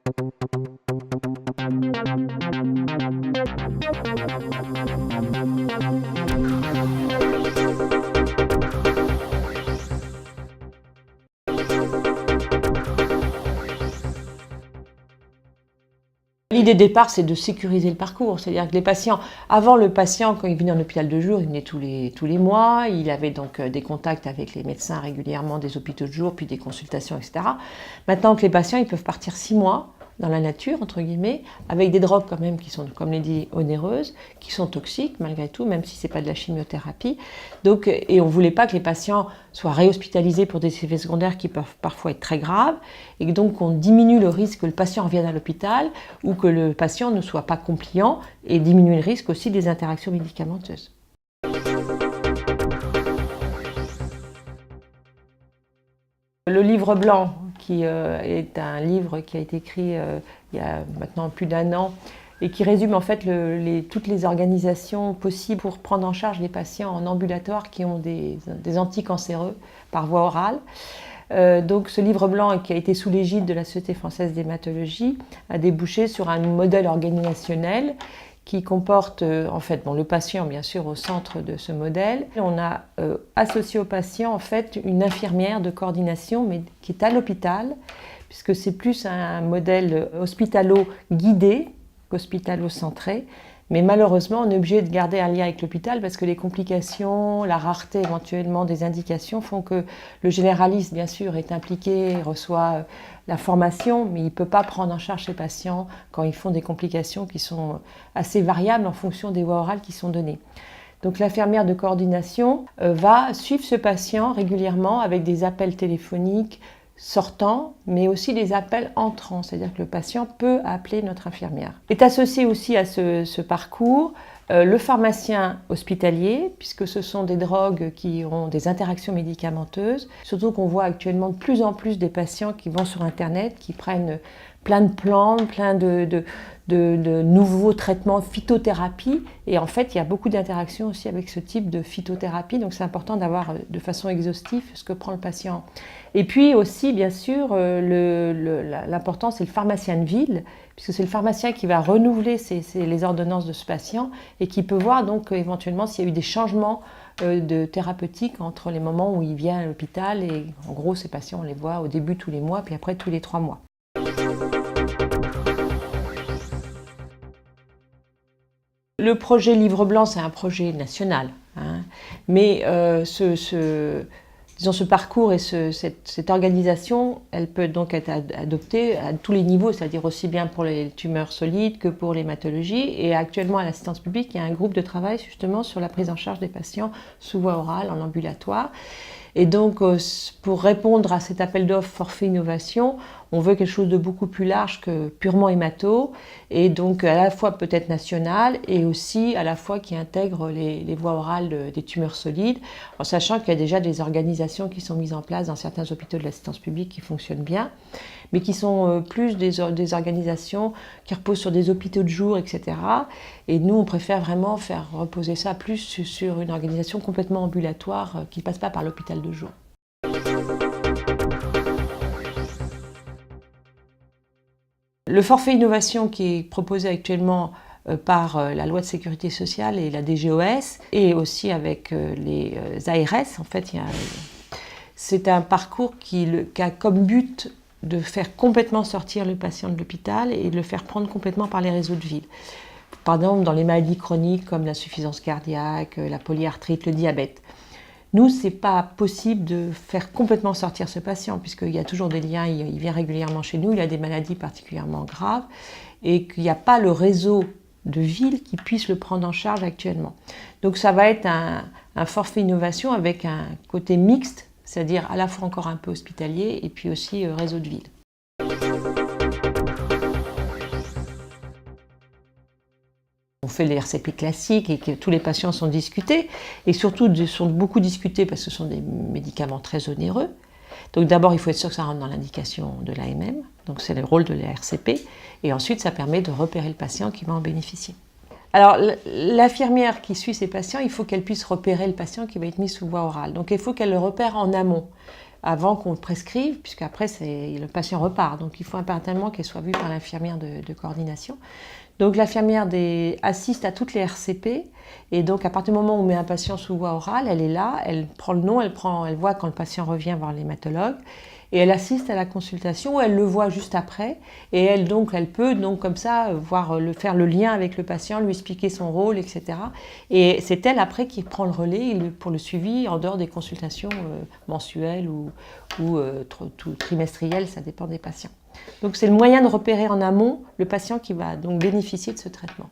L'idée de départ, c'est de sécuriser le parcours. C'est-à-dire que les patients, avant le patient, quand il venait en hôpital de jour, il venait tous les mois. Il avait donc des contacts avec les médecins régulièrement, des hôpitaux de jour, puis des consultations, etc. Maintenant que les patients, ils peuvent partir 6 mois dans la nature, entre guillemets, avec des drogues quand même qui sont, comme l'ai dit, onéreuses, qui sont toxiques malgré tout, même si ce n'est pas de la chimiothérapie. Donc, et on ne voulait pas que les patients soient réhospitalisés pour des effets secondaires qui peuvent parfois être très graves, et donc on diminue le risque que le patient revienne à l'hôpital ou que le patient ne soit pas compliant, et diminue le risque aussi des interactions médicamenteuses. Le livre blanc, qui est un livre qui a été écrit il y a maintenant plus d'1 an et qui résume en fait toutes les organisations possibles pour prendre en charge les patients en ambulatoire qui ont des anticancéreux par voie orale. Donc ce livre blanc qui a été sous l'égide de la Société française d'hématologie a débouché sur un modèle organisationnel qui comporte en fait le patient bien sûr au centre de ce modèle. On a associé au patient en fait une infirmière de coordination mais qui est à l'hôpital, puisque c'est plus un modèle hospitalo-guidé qu'hospitalo-centré. Mais malheureusement, on est obligé de garder un lien avec l'hôpital parce que les complications, la rareté éventuellement des indications font que le généraliste, bien sûr, est impliqué, reçoit la formation, mais il ne peut pas prendre en charge ses patients quand ils font des complications qui sont assez variables en fonction des voies orales qui sont données. Donc l'infirmière de coordination va suivre ce patient régulièrement avec des appels téléphoniques sortants, mais aussi des appels entrants, c'est-à-dire que le patient peut appeler notre infirmière. Est associé aussi à ce parcours le pharmacien hospitalier, puisque ce sont des drogues qui ont des interactions médicamenteuses, surtout qu'on voit actuellement de plus en plus des patients qui vont sur Internet, qui prennent plein de plantes, plein de nouveaux traitements, phytothérapie, et en fait il y a beaucoup d'interactions aussi avec ce type de phytothérapie, donc c'est important d'avoir de façon exhaustive ce que prend le patient. Et puis aussi bien sûr l'important c'est le pharmacien de ville, puisque c'est le pharmacien qui va renouveler les ordonnances de ce patient et qui peut voir donc éventuellement s'il y a eu des changements de thérapeutique entre les moments où il vient à l'hôpital, et en gros ces patients on les voit au début tous les mois puis après tous les 3 mois. Le projet Livre Blanc, c'est un projet national, hein, mais disons, ce parcours et cette organisation, elle peut donc être adoptée à tous les niveaux, c'est-à-dire aussi bien pour les tumeurs solides que pour l'hématologie. Et actuellement, à l'Assistance publique, il y a un groupe de travail justement sur la prise en charge des patients sous voie orale en ambulatoire. Et donc, pour répondre à cet appel d'offres forfait innovation, on veut quelque chose de beaucoup plus large que purement hémato, et donc à la fois peut-être national, et aussi à la fois qui intègre les voies orales des tumeurs solides, en sachant qu'il y a déjà des organisations qui sont mises en place dans certains hôpitaux de l'assistance publique qui fonctionnent bien, mais qui sont plus des organisations qui reposent sur des hôpitaux de jour, etc. Et nous, on préfère vraiment faire reposer ça plus sur une organisation complètement ambulatoire qui ne passe pas par l'hôpital de jour. Le forfait innovation qui est proposé actuellement par la loi de sécurité sociale et la DGOS, et aussi avec les ARS, en fait, c'est un parcours qui a comme but de faire complètement sortir le patient de l'hôpital et de le faire prendre complètement par les réseaux de ville. Par exemple, dans les maladies chroniques comme l'insuffisance cardiaque, la polyarthrite, le diabète. Nous, ce n'est pas possible de faire complètement sortir ce patient, puisqu'il y a toujours des liens, il vient régulièrement chez nous, il a des maladies particulièrement graves, et qu'il n'y a pas le réseau de ville qui puisse le prendre en charge actuellement. Donc ça va être un forfait innovation avec un côté mixte, c'est-à-dire à la fois encore un peu hospitalier, et puis aussi réseau de ville. On fait les RCP classiques et que tous les patients sont discutés, et surtout sont beaucoup discutés parce que ce sont des médicaments très onéreux. Donc d'abord, il faut être sûr que ça rentre dans l'indication de l'AMM, donc c'est le rôle de la RCP, et ensuite ça permet de repérer le patient qui va en bénéficier. Alors l'infirmière qui suit ces patients, il faut qu'elle puisse repérer le patient qui va être mis sous voie orale, donc il faut qu'elle le repère en amont. avant qu'on le prescrive, puisqu'après le patient repart. Donc il faut impérativement qu'elle soit vue par l'infirmière de coordination. Donc l'infirmière assiste à toutes les RCP, et donc à partir du moment où on met un patient sous voie orale, elle est là, elle prend le nom, elle voit quand le patient revient voir l'hématologue, et elle assiste à la consultation, elle le voit juste après, et elle peut donc comme ça faire le lien avec le patient, lui expliquer son rôle, etc. Et c'est elle après qui prend le relais pour le suivi en dehors des consultations mensuelles ou trimestrielles, ça dépend des patients. Donc c'est le moyen de repérer en amont le patient qui va donc bénéficier de ce traitement.